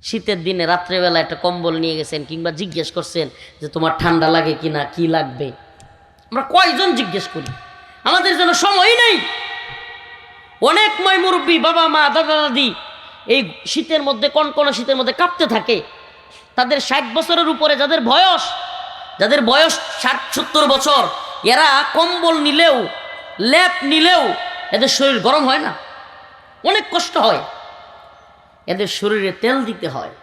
শীতের দিনে রাত্রেবেলা একটা কম্বল নিয়ে গেছেন কিংবা জিজ্ঞেস করছেন যে তোমার ঠান্ডা লাগে কিনা, কি লাগবে? আমরা কয়জন জিজ্ঞেস করি? আমাদের জন্য সময় নেই। অনেক মুরব্বী বাবা মা দাদা দাদি এই শীতের মধ্যে, কনকনা শীতের মধ্যে কাঁপতে থাকে। তাদের 60 বছরের উপরে যাদের বয়স 60-70 বছর, এরা কম্বল নিলেও লেপ নিলেও এদের শরীর গরম হয় না, অনেক কষ্ট হয়, এদের শরীরে তেল দিতে হয়।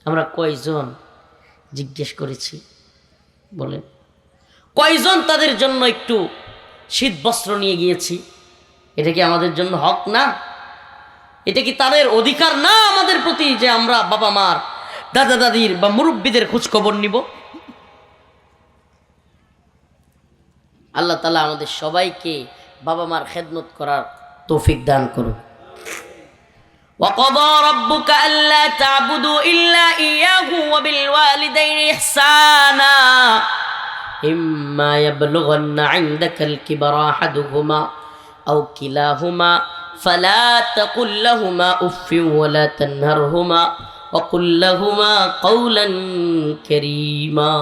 আমরা কয়জন জিজ্ঞেস করেছি বলেন? কয়জন তাদের জন্য একটু শীত বস্ত্র নিয়ে গিয়েছি? এটা কি আমাদের জন্য হক না? এটা কি তাদের অধিকার না আমাদের প্রতি যে আমরা বাবা মার, দাদা দাদির বা মুরব্বীদের খোঁজ খবর নিব? আল্লাহ তাআলা আমাদের সবাইকে বাবা মার খেদমত করার তৌফিক দান করুন। وقضى ربك ألا تعبدوا إلا إياه وبالوالدين إحسانا إما يبلغن عندك الكبر أحدهما أو كلاهما فلا تقل لهما أف ولا تنهرهما وقل لهما قولا كريما.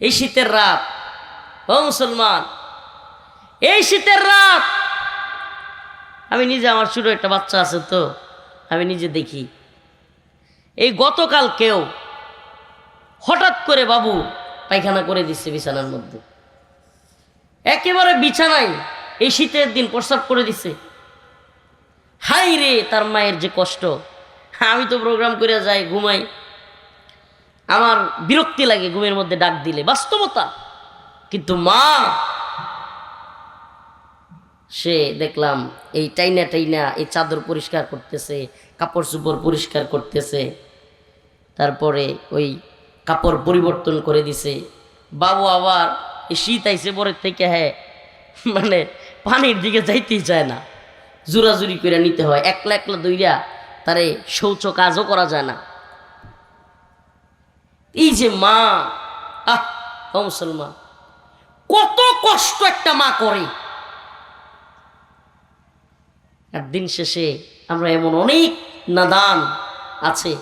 এই শীতের রাত, ও মুসলমান, এই শীতের রাত আমি নিজে, আমার ছোট একটা বাচ্চা আছে তো, আমি নিজে দেখি। এই গতকাল কেউ হঠাৎ করে বাবু পায়খানা করে দিচ্ছে বিছানার মধ্যে, একেবারে বিছানায় এই শীতের দিন প্রস্রাব করে দিছে। হাই রে, তার মায়ের যে কষ্ট! আমি তো প্রোগ্রাম করে যাই, ঘুমাই, আমার বিরক্তি লাগে ঘুমের মধ্যে ডাক দিলে, বাস্তবতা। কিন্তু মা, সে দেখলাম এই টাইনা টাইনা এই চাদর পরিষ্কার করতেছে, কাপড় চোপড় পরিষ্কার করতেছে, তারপরে ওই কাপড় পরিবর্তন করে দিছে। বাবু আবার এই শীত আইসে পরের থেকে, হ্যাঁ মানে পানির দিকে যাইতেই চায় না, জোরাজুরি করে নিতে হয়, একলা একলা দইরা তারে শৌচ কাজও করা যায় না। এই যে মা, মুসলমান, কত কষ্ট একটা মা করে। আর দিন শেষে আমরা এমন অনেক নাদান আছে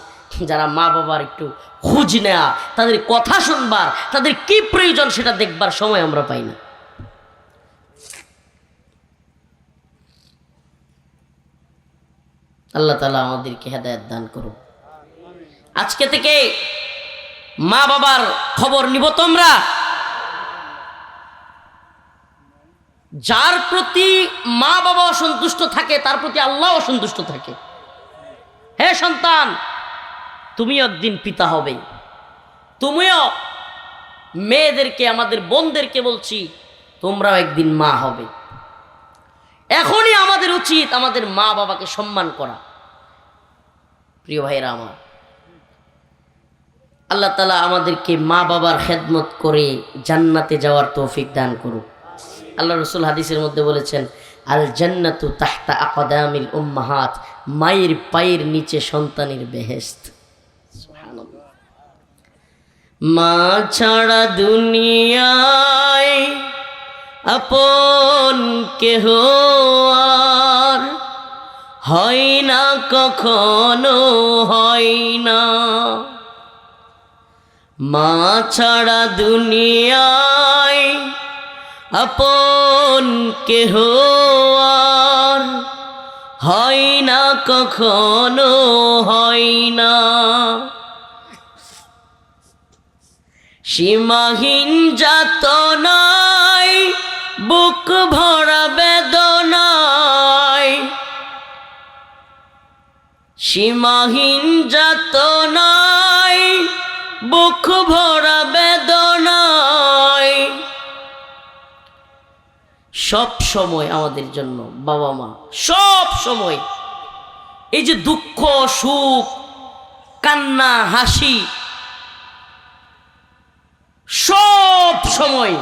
যারা মা বাবার একটু খোঁজ নেয়া, তাদের কথা শুনবার, তাদের কি প্রয়োজন সেটা দেখবার সময় আমরা পাই না। আল্লাহ তাআলা আমাদেরকে হেদায়েত দান করুন। আজকে থেকে মা বাবার খবর নিব তোমরা। যার প্রতি মা বাবা অসন্তুষ্ট থাকে তার প্রতি আল্লাহ অসন্তুষ্ট থাকে। হে সন্তান, তুমিও একদিন পিতা হবে, তুমিও মেয়েদেরকে, আমাদের বোনদেরকে বলছি, তোমরাও একদিন মা হবে। এখনই আমাদের উচিত আমাদের মা বাবাকে সম্মান করা। প্রিয় ভাইরা আমার, আল্লাহ তাআলা আমাদেরকে মা বাবার খেদমত করে জান্নাতে যাওয়ার তৌফিক দান করুন। আল্লাহ রাসূল হাদিসের মধ্যে বলেছেন, আল জান্নাতু তাহতা আকদামিল উম্মাহাত, মায়ের পায়ের নিচে সন্তানের বেহেশত। সুবহানাল্লাহ। মা ছাড়া দুনিয়ায় আপন কেহ আর হয় না, কখনো হয় না। মা ছাড়া দুনিয়ায় আপন কেহ আর হয় না, কখনো হয় না। সীমাহীন যাতনায় বুক ভরা বেদনায়, সীমাহীন যাতনায় বুক ভরা বেদনায়। সব সময় আমাদের জন্য বাবা মা সব সময় এই যে দুঃখ সুখ কান্না হাসি সব সময়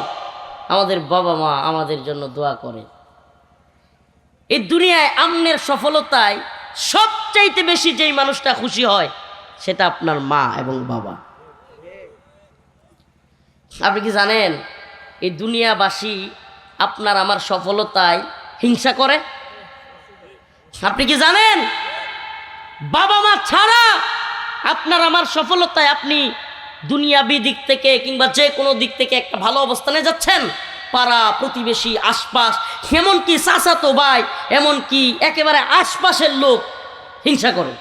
আমাদের বাবা মা আমাদের জন্য দোয়া করে। এই দুনিয়ায় আমনের সফলতায় সবচাইতে বেশি যেই মানুষটা খুশি হয় সেটা আপনার মা এবং বাবা। আপনি কি জানেন এই দুনিয়াবাসী আপনার আমার সফলতায় হিংসা করে? আপনি কি জানেন বাবা মা ছাড়া আপনার আমার সফলতায় আপনি দুনিয়াবি দিক থেকে কিংবা যে কোনো দিক থেকে একটা ভালো অবস্থানে যাচ্ছেন? পাড়া প্রতিবেশী আশপাশ, এমনকি চাচাতো ভাই, এমনকি একেবারে আশপাশের লোক হিংসা করে।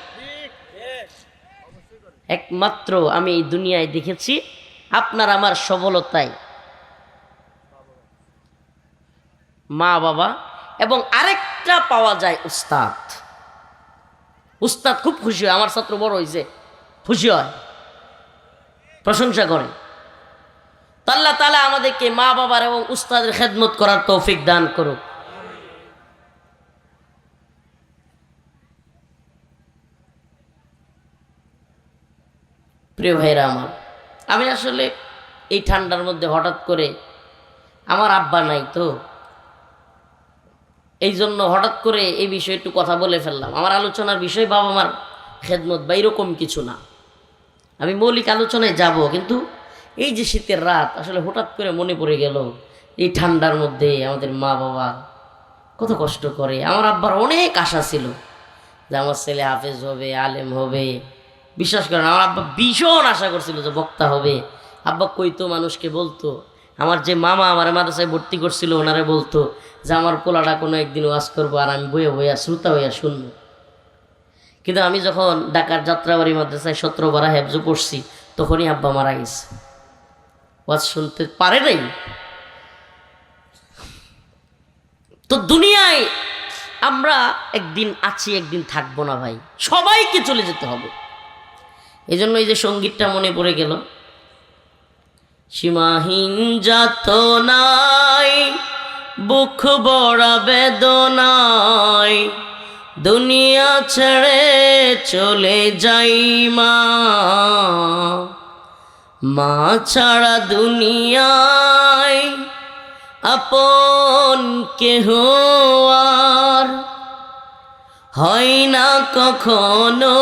একমাত্র আমি এই দুনিয়ায় দেখেছি আপনার আমার সফলতায় মা বাবা, এবং আরেকটা পাওয়া যায় উস্তাদ। উস্তাদ খুব খুশি হয়, আমার ছাত্র বড় হয়েছে, খুশি হয়, প্রশংসা করে। আল্লাহ তাআলা আমাদেরকে মা বাবার এবং উস্তাদের খেদমত করার তৌফিক দান করুক। প্রিয় ভাইরা আমার, আমি আসলে এই ঠান্ডার মধ্যে হঠাৎ করে, আমার আব্বা নাই তো, এই জন্য হঠাৎ করে এই বিষয়ে একটু কথা বলে ফেললাম। আমার আলোচনার বিষয় বাবা মার খেদমত বা এরকম কিছু না, আমি মৌলিক আলোচনায় যাব। কিন্তু এই যে শীতের রাত, আসলে হঠাৎ করে মনে পড়ে গেল এই ঠান্ডার মধ্যে আমাদের মা বাবা কত কষ্ট করে। আমার আব্বার অনেক আশা ছিল যে আমার ছেলে হাফেজ হবে, আলেম হবে। বিশ্বাস করেন, আমার আব্বা ভীষণ আশা করছিল যে বক্তা হবে। আব্বা কইতো, মানুষকে বলতো, আমার যে মামা আমার মাদ্রাসায় ভর্তি করছিল ওনারে বলতো যে আমার পোলাটা কোনো একদিন ওয়াজ করবো আর আমি বইয়া বইয়া শ্রোতা হইয়া শুনবো। কিন্তু আমি যখন ঢাকার যাত্রাবাড়ি মাদ্রাসায় 17 বারা হেফজ পড়ছি, তখনই আব্বা মারা গেছে, ওয়াজ শুনতে পারে নাই। তো দুনিয়ায় আমরা একদিন আছি, একদিন থাকবো না ভাই, সবাইকে চলে যেতে হবে। এই জন্য এই যে সঙ্গীতটা মনে পড়ে গেল, সীমাহীন যাতনায় বুক বড়া বেদনায় দুনিয়া ছেড়ে চলে যাই মা, মা ছাড়া দুনিয়ায় আপন কেহ আর হয় না, কখনো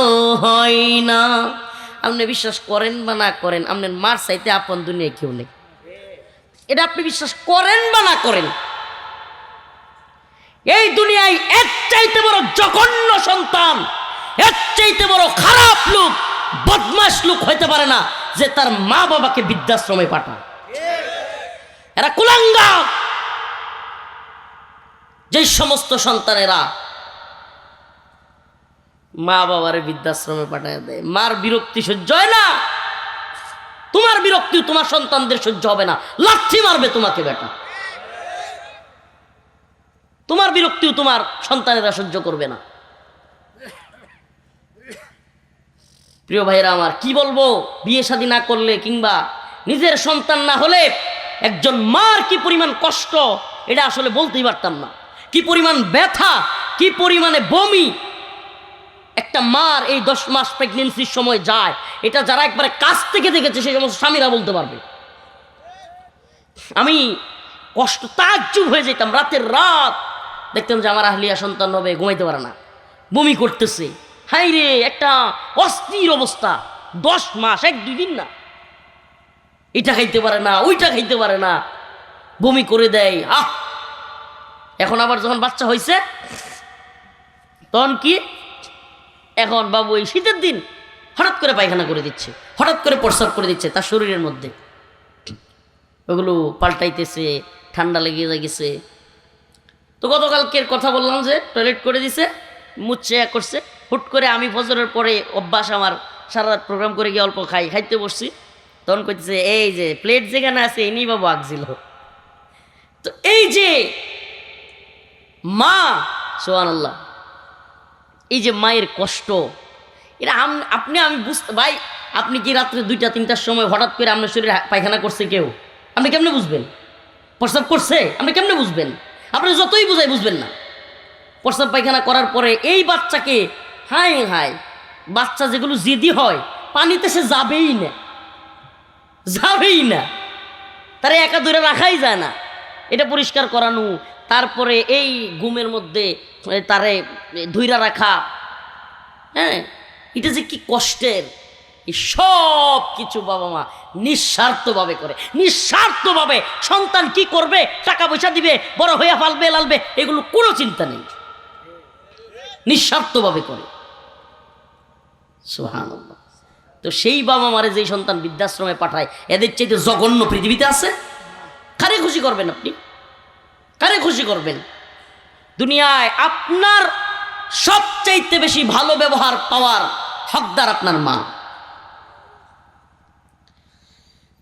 হয় না। আপনি বিশ্বাস করেন বা না করেন, আপনার মার চাইতে আপন দুনিয়ায় কেউ নেই। এটা আপনি বিশ্বাস করেন বা না করেন, এই দুনিয়ায় এর চাইতে বড় জঘন্য সন্তান, এর চাইতে বড় খারাপ লোক, বদমাশ লোক হইতে পারে না যে তার মা বাবাকে বৃদ্ধাশ্রমে পাঠায়। এরা কুলাঙ্গার। যে সমস্ত সন্তানেরা মা বাবারে বৃদ্ধাশ্রমে পাঠায় দেয়, মার বিরক্তি সহ্য হয় না, তোমার বিরক্তি তোমার সন্তানদের সহ্য হবে না, লাথি মারবে তোমাকে বেটা। তোমার বিরক্তিও তোমার সন্তানেরা সহ্য করবে না। প্রিয় ভাইরা আমার, কি বলবো, বিয়ে শাদী না করলে কিংবা নিজের সন্তান না হলে একজন মার কি পরিমাণ কষ্ট, এটা আসলে বলতেই পারতাম না। কি পরিমাণ ব্যথা, কি পরিমাণে বমি একটা মার এই 10 মাস প্রেগনেন্সির সময় যায়, এটা যারা একবারে কাছ থেকে দেখেছে সেই সমস্ত স্বামীরা বলতে পারবে। আমি কষ্ট তাজ্জুব হয়ে যেতাম, রাতের রাত দেখতাম যে আমার আহলিয়া সন্তান হবে, ঘুমাইতে পারে না, বমি করতেছে, হাই রে, একটা অস্থির অবস্থা। 10 মাস, 1-2 দিন না, এটা খাইতে পারে না, ওইটা খাইতে পারে না, বমি করে দেয়। এখন আবার যখন বাচ্চা হয়েছে তখন কি, এখন বাবু এই শীতের দিন হঠাৎ করে পায়খানা করে দিচ্ছে, হঠাৎ করে প্রস্রাব করে দিচ্ছে তার শরীরের মধ্যে, ওগুলো পাল্টাইতেছে, ঠান্ডা লেগে গেছে। তো গতকালকের কথা বললাম যে টয়লেট করে দিছে, মুচ্ছে করছে, হুট করে আমি ফজরের পরে অভ্যাস আমার, সারা রাত প্রোগ্রাম করে গিয়ে অল্প খাইতে বসছি, তখন কইতেছে এই যে প্লেট যেখানে আছে এনি বাবু আগছিল। তো এই যে মা, সুবহানাল্লাহ, এই যে মায়ের কষ্ট, এটা আমি বুঝতে, ভাই আপনি কি রাত্রে 2টা-3টার সময় হঠাৎ করে আপনার শরীরে পায়খানা করছে কেউ, আপনি কেমনে বুঝবেন? প্রস্রাব করছে আপনি কেমনে বুঝবেন? আপনি যতই বুঝাই বুঝবেন না। প্রস্রাব পায়খানা করার পরে এই বাচ্চাকে, হাই হাই, বাচ্চা যেগুলো জেদি হয় পানিতে সে যাবেই না, যাবেই না, তারা একা ধরে রাখাই যায় না, এটা পরিষ্কার করানো, তারপরে এই ঘুমের মধ্যে তারে ধইরা রাখা, হ্যাঁ, এটা যে কি কষ্টের। এই সব কিছু বাবা মা নিঃস্বার্থভাবে করে, নিঃস্বার্থভাবে। সন্তান কি করবে, টাকা পয়সা দিবে, বড় হইয়া ফালবে লালবে, এগুলো কোনো চিন্তা নেই, নিঃস্বার্থভাবে করে। সুবহানাল্লাহ। তো সেই বাবা মারে যেই সন্তান বৃদ্ধাশ্রমে পাঠায়, এদের চাইতে জঘন্য পৃথিবীতে আছে? কারে খুশি করবেন আপনি? কারে খুশি করবেন? দুনিয়ায় আপনার সবচাইতে বেশি ভালো ব্যবহার পাওয়ার হকদার আপনার মা।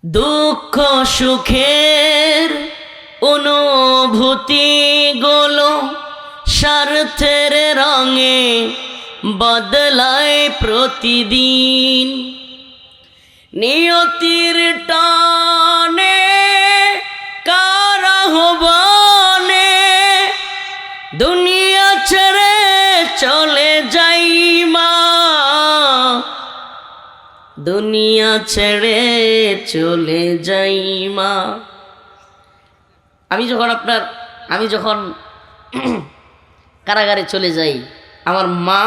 দুঃখ সুখের অনুভূতি গুলো স্বার্থের রঙে বদলায় প্রতিদিন, নিয়তির টানে কারাহবানে দুনিয়া ছেড়ে চলে যাই মা, দুনিয়া ছেড়ে চলে যাই মা। আমি যখন কারাগারে চলে যাই, আমার মা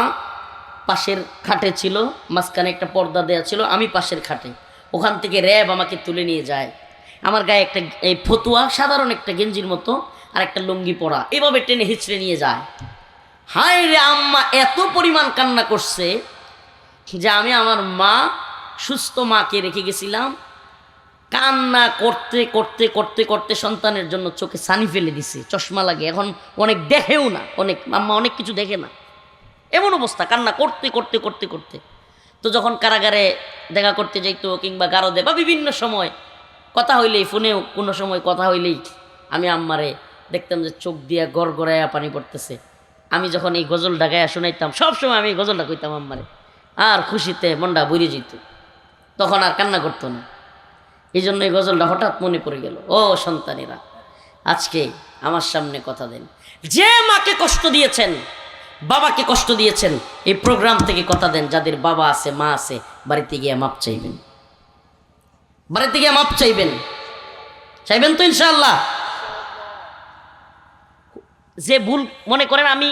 পাশের খাটে ছিল, মাঝখানে একটা পর্দা দেওয়া ছিল, আমি পাশের খাটে। ওখান থেকে র্যাব আমাকে তুলে নিয়ে যায়। আমার গায়ে একটা এই ফতুয়া, সাধারণ একটা গেঞ্জির মতো, আর একটা লুঙ্গি পরা, এভাবে টেনে হিচড়ে নিয়ে যায়। হায় রে, আম্মা এত পরিমাণ কান্না করছে যে আমি আমার মা, সুস্থ মাকে রেখে গেছিলাম। কান্না করতে করতে করতে করতে সন্তানের জন্য চোখে ছানি ফেলে দিছে, চশমা লাগে, এখন অনেক দেখেও না, আম্মা অনেক কিছু দেখে না, এমন অবস্থা, কান্না করতে করতে করতে করতে। তো যখন কারাগারে দেখা করতে যাইতো, কিংবা গারদে বা বিভিন্ন সময় কথা হইলেই, ফোনেও কোনো সময় কথা হইলেই আমি আম্মারে দেখতাম যে চোখ দিয়ে গড়গড়াইয়া পানি পড়তেছে। আমি যখন এই গজলটা গায়ে শোনাইতাম, সবসময় আমি এই গজলটা কইতাম আম্মারে, আর খুশিতে মনটা বইরে যেত, তখন আর কান্না করতো না। এই জন্য এই গজলটা হঠাৎ মনে পড়ে গেল। ও সন্তানেরা, আজকে আমার সামনে কথা দেন, যে মাকে কষ্ট দিয়েছেন, বাবাকে কষ্ট দিয়েছেন, এই প্রোগ্রাম থেকে কথা দেন, যাদের বাবা আছে, মা আছে, বাড়িতে গিয়ে মাপ চাইবেন, বাড়িতে গিয়ে মাপ চাইবেন, চাইবেন তো ইনশাআল্লাহ। যে ভুল মনে করেন আমি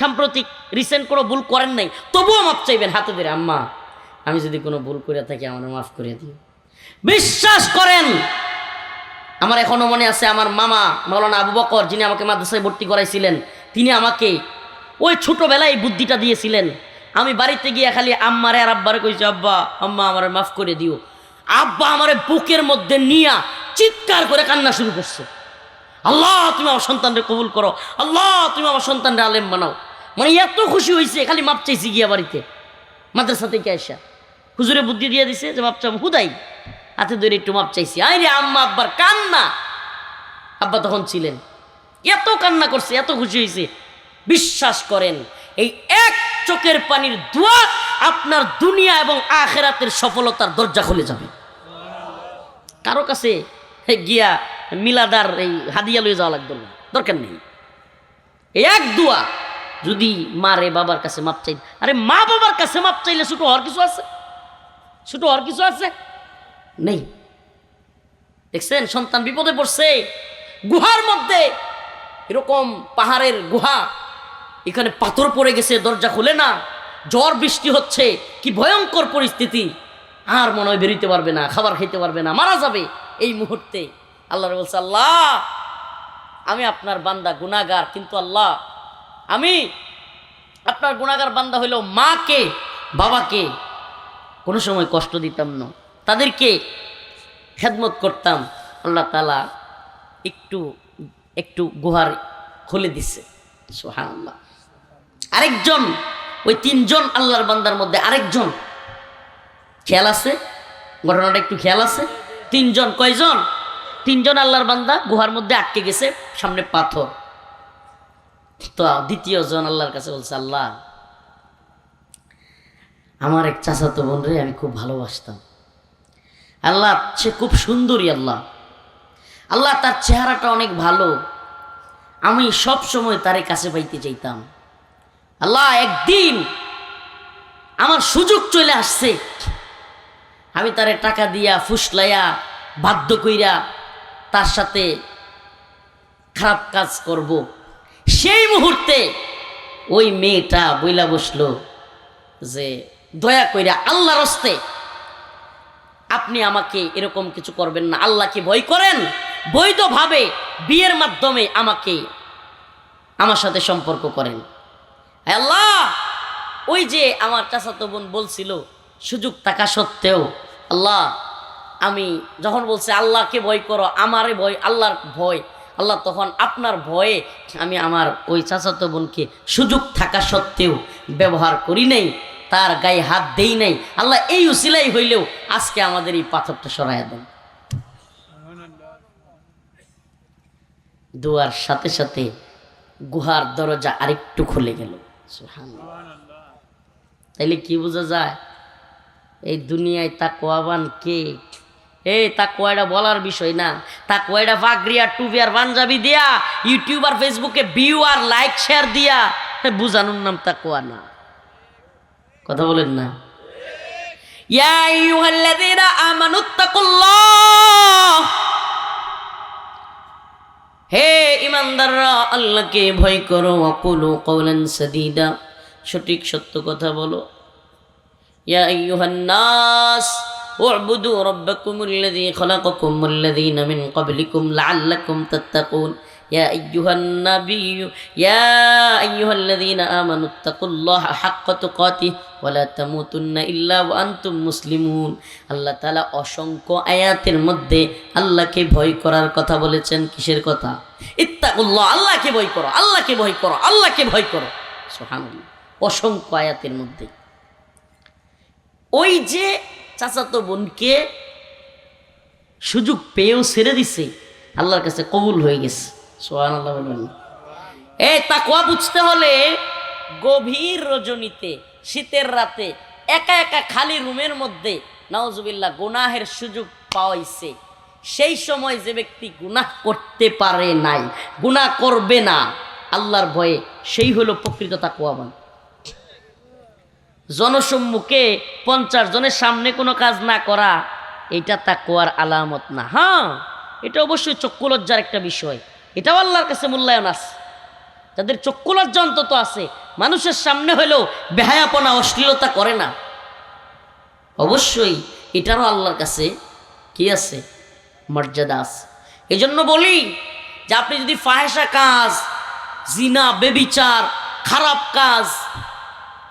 সাম্প্রতিক রিসেন্ট কোনো ভুল করেন নাই, তবুও মাপ চাইবেন হাতে ধরে, আম্মা আমি যদি কোনো ভুল করে থাকি আমার মাফ করে দিও। বিশ্বাস করেন, আমার এখনো মনে আছে, আমার মামা মাওলানা আবু বকর, যিনি আমাকে মাদ্রাসায় ভর্তি করাইছিলেন, তিনি আমাকে ওই ছোটবেলায় বুদ্ধিটা দিয়েছিলেন। আমি বাড়িতে গিয়ে খালি আম্মারে আর আব্বারে কইছি, আব্বা আম্মা আমারে মাফ করে দিও। আব্বা আমারে বুকের মধ্যে নিয়া চিৎকার করে কান্না শুরু করছে, আল্লাহ তুমি আমার সন্তানরে কবুল করো, আল্লাহ তুমি আমার সন্তানরে আলেম বানাও। মানে এত খুশি হয়েছে, খালি মাপ চাইছি গিয়া বাড়িতে, মাদ্রাসা থেকে আসা হুজুরে বুদ্ধি দিয়ে দিছে যে মাপ চাম, হুদাই হাতে ধরে একটু মাপ চাইছি। আরে আম্মা আব্বার কান্না, আব্বা তখন ছিলেন, এত কান্না করছে, এত খুশি হয়েছে। বিশ্বাস করেন, এই এক চোখের পানির দোয়া আপনার দুনিয়া এবং আখিরাতের সফলতার দরজা খুলে যাবে। কারো কাছে গিয়া মিলাদার এই হাদিয়া লয়ে যাওয়া লাগবে না, দরকার নেই। এই এক দোয়া যদি মারে বাবার কাছে মাপ চাই, আরে মা বাবার কাছে মাপ চাইলে ছোট হওয়ার কিছু আছে? ছোট হওয়ার কিছু আছে? নেই। দেখছেন, সন্তান বিপদে পড়ছে, গুহার মধ্যে, এরকম পাহাড়ের গুহা, এখানে পাথর পড়ে গেছে, দরজা খুলে না, ঝড় বৃষ্টি হচ্ছে, কি ভয়ঙ্কর পরিস্থিতি, আর মনে হয় বেরোতে পারবে না, খাবার খেতে পারবে না, মারা যাবে। এই মুহূর্তে আল্লাহ বলছে, আল্লাহ আমি আপনার বান্দা গুনাহগার, কিন্তু আল্লাহ আমি আপনার গুনাহগার বান্দা হইলেও মাকে বাবাকে কোনো সময় কষ্ট দিতাম না, তাদেরকে খেদমত করতাম। আল্লাহ তাআলা একটু একটু গুহার খুলে দিছে, সুবহানাল্লাহ। আরেকজন, ওই তিনজন আল্লাহর বান্দার মধ্যে আরেকজন, খেয়াল আছে ঘটনাটা? একটু খেয়াল আছে? তিনজন, কয়জন? তিনজন আল্লাহর বান্দা গুহার মধ্যে আটকে গেছে, সামনে পাথর। তো দ্বিতীয় জন আল্লাহর কাছে বলছে, আল্লাহ আমার এক চাচাতো বোন রে আমি খুব ভালোবাসতাম, আল্লাহ সে খুব সুন্দরী, আল্লাহ আল্লাহ তার চেহারাটা অনেক ভালো, আমি সব সময় তারে কাছে পাইতে চাইতাম। আল্লাহ একদিন আমার সুযোগ চলে আসছে, আমি তারে টাকা দিয়া ফুসলাইয়া বাধ্য কইরা তার সাথে খারাপ কাজ করব। সেই মুহূর্তে ওই মেয়েটা বইলা বসলো যে দয়া কইরা আল্লাহর হস্তে আপনি আমাকে এরকম কিছু করবেন না, আল্লাহকে ভয় করেন, বৈধভাবে বিয়ের মাধ্যমে আমাকে আমার সাথে সম্পর্ক করেন। হে আল্লাহ, ওই যে আমার চাচাতো বোন বলছিল সুযোগ থাকা সত্ত্বেও, আল্লাহ আমি যখন বলছে আল্লাহকে ভয় করো, আমারে ভয়, আল্লাহর ভয়, আল্লাহ তখন আপনার ভয়ে আমি আমার ওই চাচাতো বোনকে সুযোগ থাকা সত্ত্বেও ব্যবহার করি নাই, তার গায়ে হাত দেই নাই। আল্লাহ এই উসিলাই হইলেও আজকে আমাদের এই পাথরটা সরাইয়া দেন। দুয়ার সাথে সাথে গুহার দরজা আরেকটু খুলে গেল। সুবহানাল্লাহ। তাইলে কি বোঝা যায় এই দুনিয়ায় তাকওয়াবান কে? এই তাকওয়াটা বলার বিষয় না। তাকওয়াটা পাগড়ি আর টুপি আর পাঞ্জাবি দিয়া ইউটিউব আর ফেসবুকে ভিউ আর লাইক শেয়ার দিয়া বুঝানোর নাম তাকওয়া না। কথা বলেন না? ইয়া আইয়ুহাল্লাযীনা আমানুত্তাকুল্লাহ, হে ইমানদাররা আল্লাহকে ভয় করো। ওয়াকুলু কওলান সাদীদা, সঠিক সত্য কথা বলো। ইয়া আইয়ুহান নাস উ'বুদু রাব্বাকুমুল্লাযী খালাকাকুম ওয়াল্লাযীনা মিন ক্বাবলিকুম লাআল্লাকুম তাত্তাকুন। ইয়া আইয়ুহান নাবিয়্যু ইয়া আইয়ুহাল্লাযীনা আমানুত্তাকুল্লাহা হাক্কা তুকাতিহি ওয়া লা তামুতুন্না ইল্লা ওয়া আনতুম মুসলিমুন। আল্লাহ তাআলা অসংখ্য আয়াতের মধ্যে আল্লাহকে ভয় করার কথা বলেছেন। কিসের কথা? ইত্তাকুল্লাহ, আল্লাহকে ভয় করো, আল্লাহকে ভয় করো, আল্লাহকে ভয় করো। সুবহানাল্লাহ, অসংখ্য আয়াতের মধ্যে। ওই যে চাচাতো বোনকে সুযোগ পেয়েও ছেড়ে দিছে, আল্লাহর কাছে কবুল হয়ে গেছে। সুবহানাল্লাহ বলবেন। এই তাকওয়া বুঝতে হলে গভীর রজনীতে শীতের রাতে একা একা খালি রুমের মধ্যে নাউজুবিল্লাহ গুনাহের সুযোগ পাওয়াইছে, সেই সময় যে ব্যক্তি গুনাহ করতে পারে নাই, গুনাহ করবে না আল্লাহর ভয়ে, সেই হলো প্রকৃত তাকওয়াবান। জনসম্মুখে 50 জনের সামনে কোনো কাজ না করা, এটা তাকওয়ার আলামত না। হ্যাঁ, এটা অবশ্যই চক্ষু লজ্জার একটা বিষয়, এটাও আল্লাহর কাছে মূল্যায়ন আছে। যাদের চক্ষু লজ্জা অন্তত আছে, মানুষের সামনে হলেও বেহায়াপনা অশ্লীলতা করে না, অবশ্যই এটারও আল্লাহর কাছে কি আছে? মর্যাদা আছে। এই জন্য বলি যে আপনি যদি ফাহেশা কাজ, জিনা, বেবিচার, খারাপ কাজ,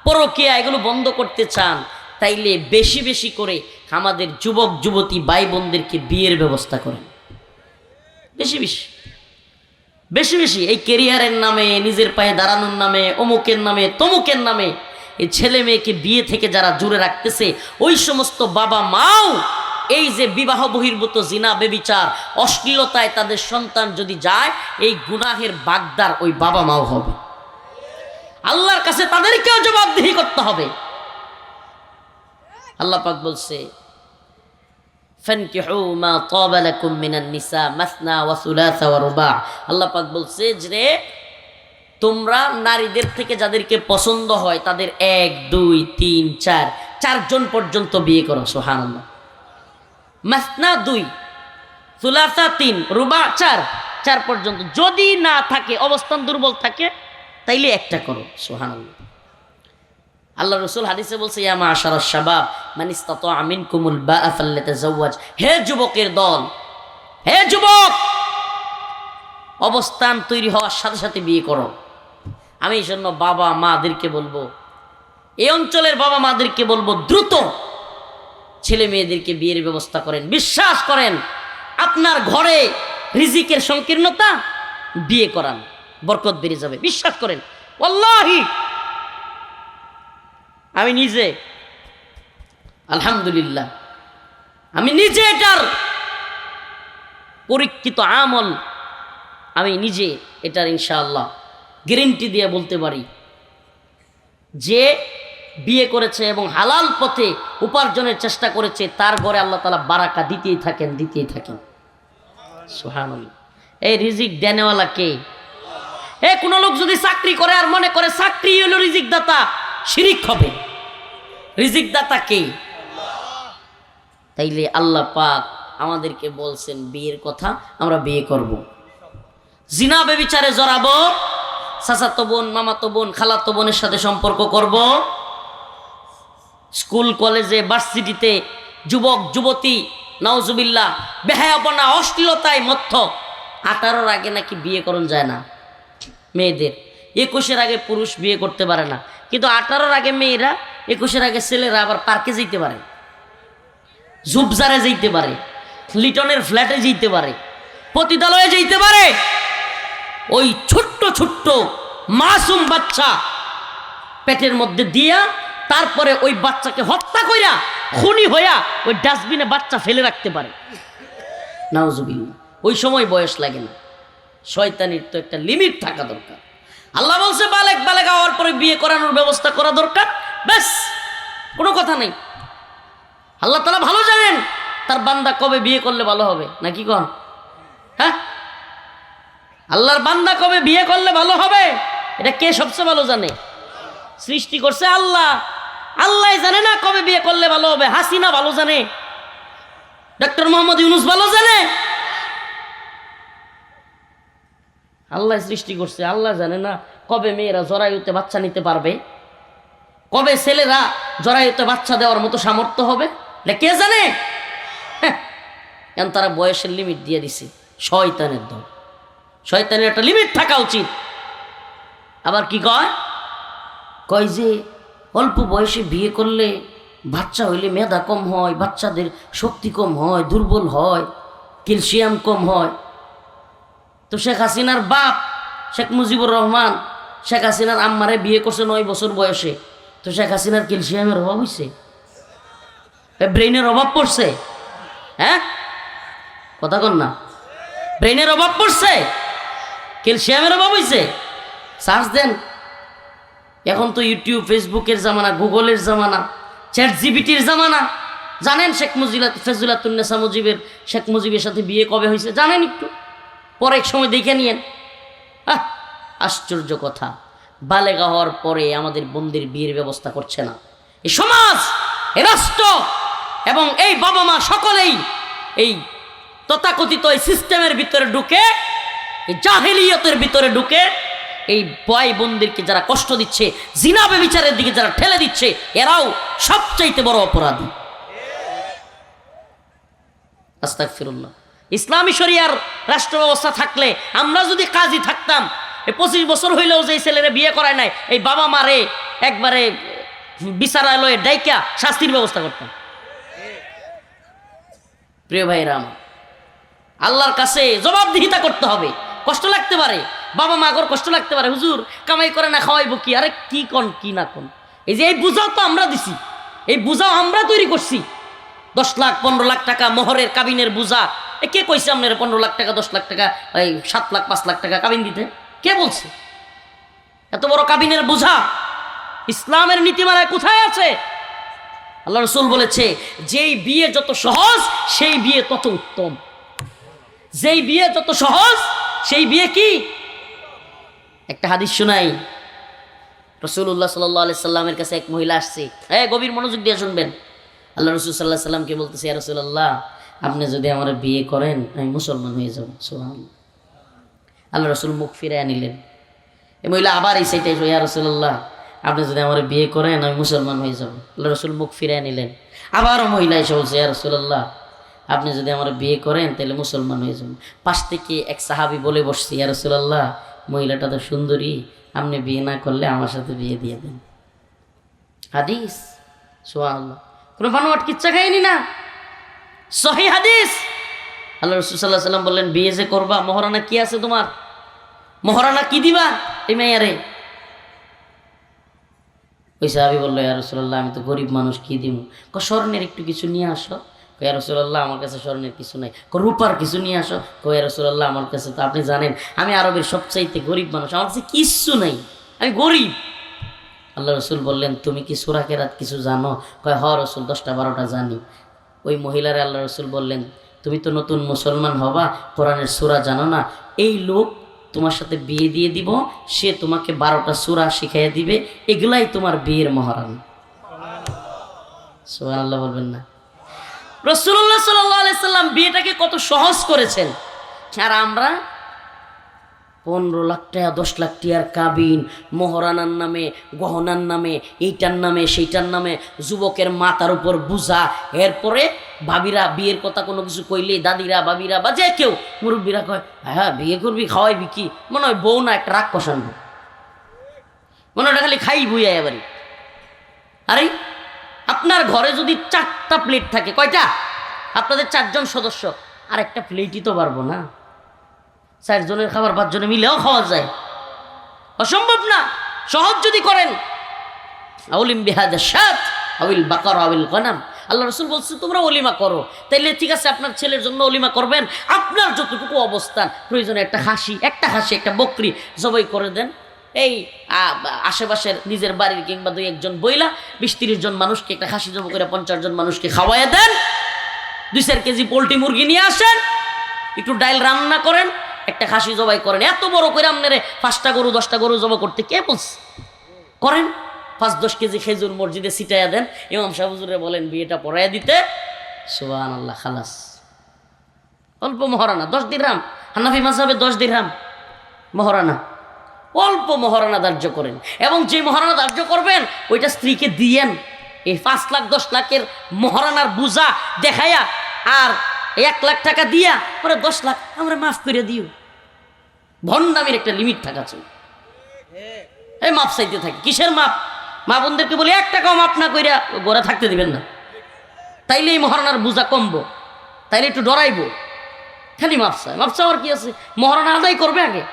পরকীয়া এগুলো বন্ধ করতে চান, তাইলে বেশি বেশি করে আমাদের যুবক যুবতী ভাই বোনদেরকে বিয়ের ব্যবস্থা করেন। বেশি বেশি বেশি বেশি এই কেরিয়ারের নামে, নিজের পায়ে দাঁড়ানোর নামে, অমুকের নামে, তমুকের নামে এই ছেলে মেয়েকে বিয়ে থেকে যারা জুড়ে রাখতেছে, ওই সমস্ত বাবা মাও এই যে বিবাহ বহির্ভূত জিনা, বেবিচার, অশ্লীলতায় তাদের সন্তান যদি যায়, এই গুনাহের বাগদার ওই বাবা মাও হবে। আল্লাহর কাছে তাদেরকেও জবাবদিহি করতে হবে। আল্লাহ পাক বলছে, ফানকিহু মা তাবা লাকুম মিনান নিসা মাসনা ওয়া সুলাসা ওয়া রুবা। আল্লাহ পাক বলছে যে তোমরা নারীদের থেকে যাদেরকে পছন্দ হয় তাদের 1, 2, 3, 4 চারজন পর্যন্ত বিয়ে করো। সুবহানাল্লাহ। মাসনা 2, সুলাসা 3, রুবা 4 পর্যন্ত। যদি না থাকে, অবস্থান দুর্বল থাকে, তাইলে একটা করো। সুবহানাল্লাহ। আল্লাহ রাসূল হাদিসে বলছে, ইয়া মাশারাশ শাবাব মান ইসতাতা মিনকুমুল বা'a ফালইতাযাওয়াজ। হে যুবকের দল, হে যুবক, অবস্থান তৈরি হওয়ার সাথে সাথে বিয়ে করো। আমি এই জন্য বাবা মাদেরকে বলবো, এই অঞ্চলের বাবা মাদেরকে বলবো, দ্রুত ছেলে মেয়েদেরকে বিয়ের ব্যবস্থা করেন। বিশ্বাস করেন, আপনার ঘরে রিজিকের সংকীর্ণতা, বিয়ে করান, বরকত বেড়ে যাবে। বিশ্বাস করেন, ওয়াল্লাহি আমি নিজে, আলহামদুলিল্লাহ, আমি নিজে এটার পরীক্ষিত আমল, আমি নিজে এটার ইনশাআল্লাহ গ্যারেন্টি দিয়ে বলতে পারি যে বিয়ে করেছে এবং হালাল পথে উপার্জনের চেষ্টা করেছে, তার ঘরে আল্লাহ তাআলা বারাকা দিতেই থাকেন, দিতেই থাকেন। সুবহানাল্লাহ। এই রিজিক দেনেওয়ালা কে? কোনো লোক যদি চাকরি করে আর মনে করে চাকরি হলো রিজিক দাতা, শিরিক হবে। রিজিক দাতা কে? তাইলে আল্লাহ পাক আমাদেরকে বলছেন বিয়ের কথা, আমরা বিয়ে করব। জিনা বেবিচারে জড়াবো, চাচাতো বোন, মামাতো বোন, খালাতো বোনের সাথে সম্পর্ক করব, স্কুল কলেজে ভার্সিটিতে যুবক যুবতী নাউজুবিল্লাহ বেহায়াপনা অশ্লীলতায় মত্ত। 18-র আগে নাকি বিয়ে করণ যায় না মেয়েদের। 21-এর আগে পুরুষ বিয়ে করতে পারে না, কিন্তু 18-র আগে মেয়েরা, 21-এর আগে ছেলেরা আবার পার্কে যেতে পারে, জুবজারে যেতে পারে, লিটনের ফ্ল্যাটে যেতে পারে, পতিতালয়ে যেতে পারে। ওই ছোট্ট ছোট্ট মাসুম বাচ্চা পেটের মধ্যে দিয়া তারপরে ওই বাচ্চাকে হত্যা কইরা খুনি হইয়া ওই ডাস্টবিনে বাচ্চা ফেলে রাখতে পারে। নাউজুবিল্লাহ। ওই সময় বয়স লাগে না। শয়তানির তো একটা লিমিট থাকা দরকার। আল্লাহ বলছে বালেগা হওয়ার পরে বিয়ে করানোর ব্যবস্থা করা দরকার, ব্যাস, কোনো কথা নেই। আল্লাহ তাআলা ভালো জানেন তার বান্দা কবে বিয়ে করলে ভালো হবে, নাকি কোন? হ্যাঁ, আল্লাহর বান্দা কবে বিয়ে করলে ভালো হবে এটা কে সবচেয়ে ভালো জানে? সৃষ্টি করছে আল্লাহ। আল্লাহ জানে না কবে বিয়ে করলে ভালো হবে? হাসিনা ভালো জানে, ডক্টর মোহাম্মদ ইউনূস ভালো জানে? আল্লাহ সৃষ্টি করছে, আল্লাহ জানে না কবে মেয়েরা জরায়ুতে বাচ্চা নিতে পারবে, কবে ছেলেরা জরায়ুতে বাচ্চা দেওয়ার মতো সামর্থ্য হবে, এটা কে জানে? এখন তারা বয়সের লিমিট দিয়ে দিছে। শয়তানের দল। শয়তানের একটা লিমিট থাকা উচিত। আবার কি কয় যে অল্প বয়সে বিয়ে করলে বাচ্চা হইলে মেধা কম হয়, বাচ্চাদের শক্তি কম হয়, দুর্বল হয়, ক্যালসিয়াম কম হয়। তো শেখ হাসিনার বাপ শেখ মুজিবুর রহমান শেখ হাসিনার আম্মারে বিয়ে করছে 9 বছর বয়সে। তো শেখ হাসিনার ক্যালসিয়ামের অভাব হয়েছে, ব্রেইনের অভাব পড়ছে? হ্যাঁ, কথা কন না। ব্রেইনের অভাব পড়ছে, ক্যালসিয়ামের অভাব হয়েছে? সার্চ দেন। এখন তো ইউটিউব ফেসবুকের জামানা, গুগলের জামানা, চ্যাট জিপিটির জামানা। জানেন শেখ ফেজুলাতুন্নেসা মুজিবের শেখ মুজিবের সাথে বিয়ে কবে হয়েছে জানেন? একটু পরে এক সময় দেখে নিয়েন। আশ্চর্য কথা, বালেগা হওয়ার পরে আমাদের বোনদের বিয়ের ব্যবস্থা করছে না এই সমাজ, এই রাষ্ট্র এবং এই বাবা মা সকলেই এই তথাকথিত এই সিস্টেমের ভিতরে ঢুকে, এই জাহেলিয়তের ভিতরে ঢুকে এই ভাই বোনদেরকে যারা কষ্ট দিচ্ছে, জিনা ব্যভিচারের দিকে যারা ঠেলে দিচ্ছে, এরাও সবচাইতে বড় অপরাধী। আস্তাগফিরুল্লাহ। ইসলামী শরিয়ার রাষ্ট্র ব্যবস্থা থাকলে, আমরা যদি কাজী থাকতাম, এই 25 বছর হইলেও যে ছেলেরা বিয়ে করায় নাই, এই বাবা মারে একবারে বিচারালয়ে ডাইকা শাস্তির ব্যবস্থা করতাম। প্রিয় ভাইরা আমার, আল্লাহর কাছে জবাবদিহিতা করতে হবে। কষ্ট লাগতে পারে, বাবা মা গর কষ্ট লাগতে পারে, হুজুর কামাই করে না খাওয়াইবো কি? আরে কি কোন কি না কোন, এই যে এই বুঝাও তো আমরা দিছি, এই বুঝাও আমরা তৈরি করছি। 10 লাখ 15 লাখ টাকা মোহরের কাবিনের বুঝা, কে কইছে আপনার 15 লাখ টাকা 10 লাখ টাকা, এই 7 লাখ 5 লাখ টাকা কাবিন দিতে? কে বলছে? এত বড় কাবিনের বুঝা ইসলামের নীতিমালায় কোথায় আছে? আল্লাহ রাসূল বলেছে, যেই বিয়ে যত সহজ সেই বিয়ে তত উত্তম। যেই বিয়ে যত সহজ সেই বিয়ে কি? একটা হাদিস শোনাই। রাসূলুল্লাহ সাল্লাল্লাহু আলাইহি সাল্লামের কাছে এক মহিলা আসছে। গভীর মনোযোগ দিয়ে শুনবেন। আল্লাহ রাসূল সাল্লাল্লাহু আলাইহি সাল্লামকে বলতেছে, ইয়া রাসূলুল্লাহ, আপনি যদি আমার বিয়ে করেন আমি মুসলমান হয়ে যাব। সুবহানাল্লাহ। আল্লাহ রাসূল মুখ ফিরিয়ে নিলেন। এই মহিলা আবার এই সাইডে এসে, ইয়া রাসূলুল্লাহ, আপনি যদি আমার বিয়ে করেন আমি মুসলমান হয়ে যাব। আল্লাহ রাসূল মুখ ফিরিয়ে নিলেন। আবারও মহিলা এসে বলছে, ইয়া রাসূলুল্লাহ, আপনি যদি আমার বিয়ে করেন তাহলে মুসলমান হয়ে যাব। পাশ থেকে এক সাহাবী বলে বসছে, ইয়া রাসূলুল্লাহ, মহিলাটা তো সুন্দরী, আপনি বিয়ে না করলে আমার সাথে বিয়ে দিয়ে দেন। হাদিস। সুবহানাল্লাহ। কোনো বানোয়াট কিচ্ছা খাইনি না, সহিহ হাদিস। আল্লাহ রাসূল সাল্লাল্লাহু আলাইহি ওয়াসাল্লাম বললেন, বিয়ে যে করবা, মহারানা কি আছে তোমার? মহারানা কি দিবা এই মেয়ারে? ওই সাহাবী বলল, ইয়া রাসূলুল্লাহ, আমি তো গরিব মানুষ, কি দিব? স্বর্ণের একটু কিছু নিয়ে আসো। ইয়া রাসূলুল্লাহ, আমার কাছে স্বর্ণের কিছু নাই। রূপার কিছু নিয়ে আসো। ইয়া রাসূলুল্লাহ, আমার কাছে তো আপনি জানেন আমি আরবের সবচাইতে গরিব মানুষ, আমার কাছে কিচ্ছু নাই, আমি গরিব। আল্লাহ রাসূল বললেন, তুমি কি সূরা কেরাত কিছু জানো? হ রাসূল, 10টা 12টা জানি। ওই মহিলারে আল্লাহ রাসূল বললেন, তুমি তো নতুন মুসলমান হবা, কোরআনের সূরা জানো না? এই লোক তোমার সাথে বিয়ে দিয়ে দিব, সে তোমাকে 12টা সূরা শিখাইয়া দিবে, এগুলাই তোমার বিয়ের মহারানা। সুবহানাল্লাহ বলবেন না? রাসূলুল্লাহ সাল্লাল্লাহু আলাইহি সাল্লাম বিয়েটাকে কত সহজ করেছেন। আর আমরা 15 লাখ টাকা 10 লাখ টাকার কাবিন, মহারানার নামে, গহনার নামে, এইটার নামে সেইটার নামে, যুবকের মাথার উপর বুঝা। এরপরে ভাবিরা বিয়ের কথা কোনো কিছু কইলে, দাদিরা ভাবিরা বা যে কেউ মুরব্বীরা কয়, হ্যাঁ বিয়ে করবি, খাওয়াইবি কি? মনে হয় বউ না একটা রাগ কষানো। মনে হয় খালি খাই বুইয়া এবারে। আরে আপনার ঘরে যদি 4টা প্লেট থাকে, কয়টা? আপনাদের 4 জন সদস্য, আর একটা প্লেটই তো পারবো না। 4 জনের খাবার 5 জনে মিলেও খাওয়া যায়? অসম্ভব না। সহজ যদি করেন, আউলিম বিহাদা শাত আউল বাকার আউল গনাম, আল্লাহ রাসূল বলছে তোমরা ওলিমা করো। তাইলে ঠিক আছে, আপনার ছেলের জন্য ওলিমা করবেন, আপনার যতটুকু অবস্থান প্রয়োজনে একটা খাসি একটা বকরি জবাই করে দেন। এই আশেপাশের নিজের বাড়ির কিংবা 2-1 জন বইলা 20-30 জন মানুষকে একটা খাসি জবাই করে 50 জন মানুষকে খাওয়াইয়া দেন। 2-4 কেজি পোলট্রি মুরগি নিয়ে আসেন, একটু ডাইল রান্না করেন, একটা খাসি জবাই করেন। এত বড় করে আপনারে 5টা গরু 10টা গরু জবাই করতে কে বলছে? করেন। 5-10 কেজি খেজুর মসজিদে ছিটাইয়া দেন, ইমাম সাহেব হুজুরে বলেন বিয়েটা পড়াইয়া দিতে, সুবহানাল্লাহ, খালাস। অল্প মহারানা 10 দিরহাম, হানাফি মাযহাবে 10 দিরহাম মহারানা, অল্প মহারানা ধার্য করেন। এবং যে মহারানা ধার্য করবেন ওইটা স্ত্রীকে দিয়েন। এই 5 লাখ 10 লাখের মহারানার বুঝা দেখাইয়া আর 1 লাখ টাকা দিয়া পরে 10 লাখ আমরা মাফ করে দিও, ভণ্ডামির একটা লিমিট থাকা চাই। এই মাপ চাইতে থাকে, কিসের মাপ? মা বোনদেরকে বলি 1 টাকাও মাপ না কইরা গোড়া থাকতে দিবেন না, তাইলে এই মহারানার বুঝা কমবো, তাইলে একটু ডরাইবো। খালি মাপ চাওয়ার কি আছে? মহারানা আদায় করবে আগে,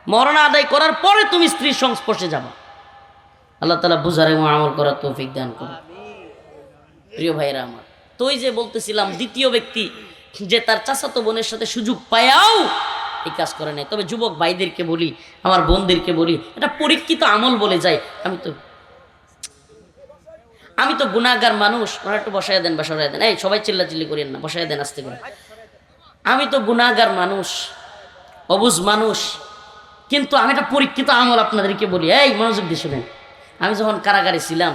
মহারানা আদায় করার পরে তুমি স্ত্রীর সংস্পর্শে যাবা। আল্লাহ তাআলা বুঝার এবং আমল করার তৌফিক দান করুন। প্রিয় ভাইরা আমার, তো ওই যে বলতেছিলাম, দ্বিতীয় ব্যক্তি যে তার চাচাতো বোনের সাথে সুযোগ পায়াও এই কাজ করে নাই। তবে যুবক ভাইদেরকে বলি, আমার বোনদেরকে বলি, এটা পরীক্ষিত আমল বলে যায়। আমি তো গুনাহগার মানুষ। ওরা একটু বসায় দেন, বসায় দেন, এই সবাই চিল্লাচিল্লি করেন না, বসায় দেন আস্তে করে। আমি তো গুনাহগার মানুষ, অবুঝ মানুষ, কিন্তু আমি একটা পরীক্ষিত আমল আপনাদেরকে বলি। এই মনোযোগ দিয়ে শুনেন। আমি যখন কারাগারে ছিলাম,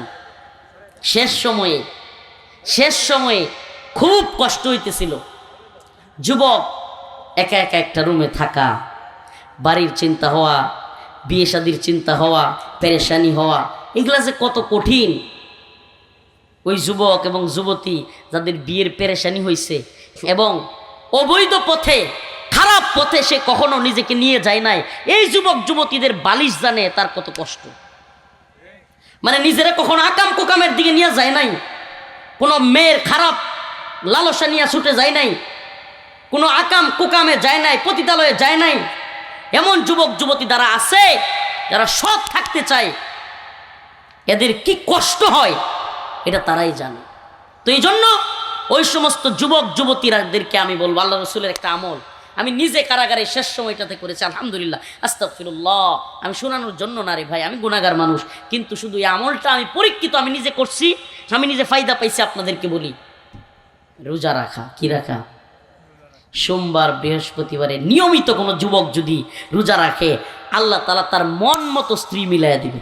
শেষ সময়ে খুব কষ্ট হইতেছিল। যুবক একা একা একটা রুমে থাকা, বাড়ির চিন্তা হওয়া, বিয়ে শাদির চিন্তা হওয়া, পেরেশানি হওয়া, এগুলা যে কত কঠিন। ওই যুবক এবং যুবতী যাদের বিয়ের পেরেশানি হয়েছে এবং অবৈধ পথে, খারাপ পথে সে কখনো নিজেকে নিয়ে যায় নাই, এই যুবক যুবতীদের বালিশ জানে তার কত কষ্ট। মানে নিজেরা কখনো আকাম কুকামের দিকে নিয়ে যায় নাই, কোনো মেয়ের খারাপ লালসা নিয়ে ছুটে যায় নাই, কোনো আকাম কুকামে যায় নাই, পতিতালয়ে যায় নাই। এমন যুবক যুবতী যারা আছে, যারা সৎ থাকতে চায়, এদের কি কষ্ট হয় এটা তারাই জানে। তো এই জন্য ওই সমস্ত যুবক যুবতীদেরকে আমি বলবো, আল্লাহ রসুলের একটা আমল আমি নিজে কারাগারে শেষ সময়টাতে করেছি, আলহামদুলিল্লাহ, আস্তাগফিরুল্লাহ। আমি শোনানোর জন্য না রে ভাই, আমি গুনাহগার মানুষ, কিন্তু শুধু এই আমলটা আমি পরীক্ষিত, আমি নিজে করছি, আমি নিজে ফায়দা পাইছি। আপনাদেরকে বলি, রোজা রাখা। কি রাখা? সোমবার বৃহস্পতিবারে নিয়মিত কোনো যুবক যদি রোজা রাখে, আল্লাহ তাআলা তার মন মতো স্ত্রী মিলাইয়া দিবে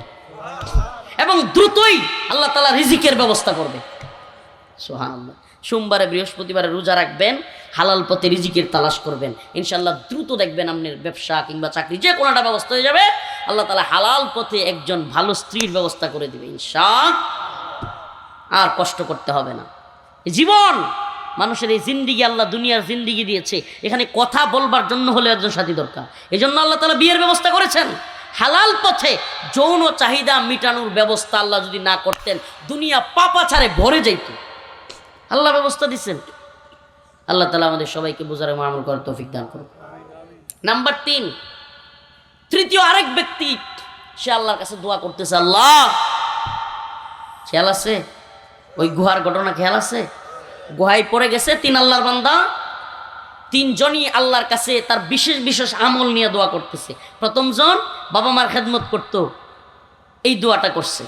এবং দ্রুতই আল্লাহ তাআলা রিজিকের ব্যবস্থা করবে। সুবহানাল্লাহ। সোমবারে বৃহস্পতিবারে রোজা রাখবেন, হালাল পথে রিজিকের তালাশ করবেন, ইনশাআল্লাহ দ্রুত দেখবেন আপনার ব্যবসা কিংবা চাকরি যে কোনোটা ব্যবস্থা হয়ে যাবে। আল্লাহ তাআলা হালাল পথে একজন ভালো স্ত্রীর ব্যবস্থা করে দিবে ইনশাআল্লাহ। আর কষ্ট করতে হবে না। জীবন মানুষের এই জিন্দিগি, আল্লাহ দুনিয়ার জিন্দিগি দিয়েছে, এখানে কথা বলবার জন্য হলে একজন সাথী দরকার। এই জন্য আল্লাহ তাআলা বিয়ের ব্যবস্থা করেছেন। হালাল পথে যৌন চাহিদা মিটানোর ব্যবস্থা আল্লাহ যদি না করতেন, দুনিয়া পাপাচারে ভরে যাইত। আল্লাহ ব্যবস্থা দিচ্ছেন। আল্লাহ তাআলা আমাদের সবাইকে বোঝার এবং আমল করার তৌফিক দান করুন। নাম্বার 3, তৃতীয় আরেক ব্যক্তি, সে আল্লাহর কাছে দোয়া করতেছে। আল্লাহ, খেয়াল আছে ওই গুহার ঘটনা? খেয়াল আছে? গুহায় পড়ে গেছে 3 আল্লাহর বান্দা, 3 জনই আল্লাহর কাছে তার বিশেষ বিশেষ আমল নিয়ে দোয়া করতেছে। প্রথম জন বাবা মার খেদমত করত, এই দোয়াটা করছে,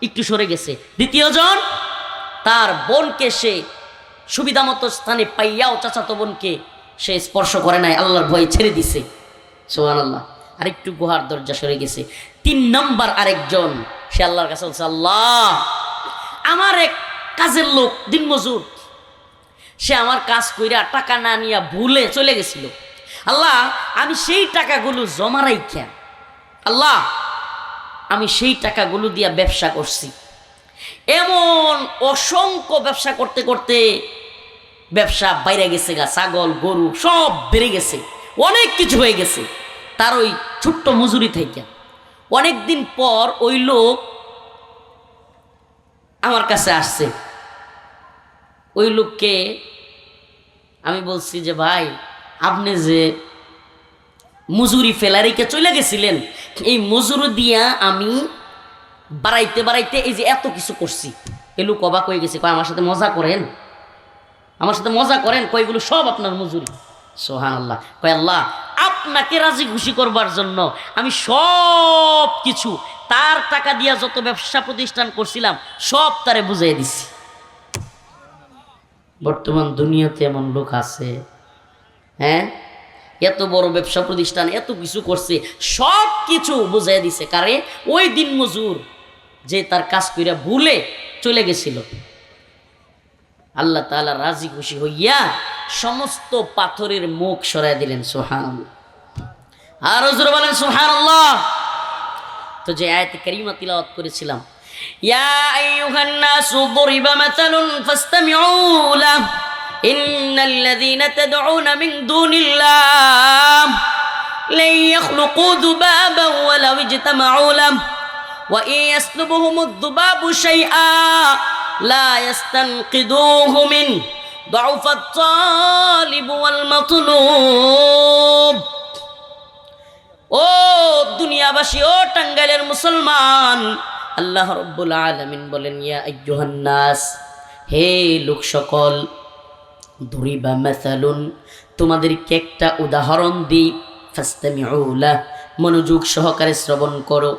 একটু সরে গেছে। দ্বিতীয় জন তার বোনকে সে সুবিধা মতো স্থানে পাইয়াও চাচাতো বোনকে সে স্পর্শ করে নাই, আল্লাহর ভয়ে ছেড়ে দিছে। সুবহানাল্লাহ। আরেকটু গুহার দরজা সরে গেছে। 3 নম্বর আরেকজন, সে আল্লাহর কাছে বলছে, আল্লাহ, আমার এক কাজের লোক দিনমজুর, সে আমার কাজ কইরা টাকা না নিয়ে ভুলে চলে গেছিল। আল্লাহ, আমি সেই টাকাগুলো জমা রাইখা, আল্লাহ, আমি সেই টাকাগুলো দিয়া ব্যবসা করছি। এমন অসংখ্য ব্যবসা করতে করতে ব্যবসা বাইরে গেছে গা, ছাগল গরু সব বেড়ে গেছে, অনেক কিছু হয়ে গেছে তার ওই ছোট্ট মজুরি থেকে। অনেক দিন পর ওই লোক আমার কাছে আসছে। ওই লোককে আমি বলছি যে ভাই, আপনি যে মজুরি ফেলারিকে চলে গেছিলেন, এই মজুরি দিয়া আমি বাড়াইতে বাড়াইতে এই যে এত কিছু করছি। এই লোক অবাক হয়ে গেছে, কয় আমার সাথে মজা করেন, আমার সাথে মজা করেন, কয়গুলো সব আপনার মজুরি। সুবহানাল্লাহ। কয় আল্লাহ, আপনাকে রাজি খুশি করবার জন্য আমি সব কিছু তার টাকা দিয়া যত ব্যবসা প্রতিষ্ঠান করছিলাম সব তারে বুঝাই দিছি। বর্তমান দুনিয়াতে এমন লোক আছে, হ্যাঁ, এত বড় ব্যবসা প্রতিষ্ঠান এত কিছু করছে, সব কিছু বুঝাই দিছে কারে? ওই দিন মজুর যে তার কাজ কইরা ভুলে চলে গেছিল। আল্লাহ তাআলা রাজি খুশি হইয়া সমস্ত পাথরের মুখ সরাই দিলেন। সুবহানাল্লাহ। আর হুজুর বলেন সুবহানাল্লাহ। তো যে আয়াত কারিমা তিলাওয়াত করেছিলাম, ইয়া আইয়ুহান নাসু দুরিবা মাসালুন ফাসতামিউ লাহু ইন্নাল্লাযীনা তাদউনা মিন দুনিল্লাহ লা ইয়াখলুকু যুবাবান ওয়ালাউ ইজতামাউ লাহু ওয়া ইন ইয়াসলুবহুমুদ-যুবাবু শাইআ লা ইয়াস্তানকিদুহু মিন দুআফাত-তালিব ওয়াল মাতলুব। ও দুনিয়াবাসী, ও টাঙ্গাইলের মুসলমান, আল্লাহ রাব্বুল আলামিন বলেন, ইয়া আইয়ুহান নাস, হে লোক সকল, দুরিবা মাসালুন, তোমাদেরকে একটা উদাহরণ দিই, ফাসতামিউ লাহ, মনোযোগ সহকারে শ্রবণ করো।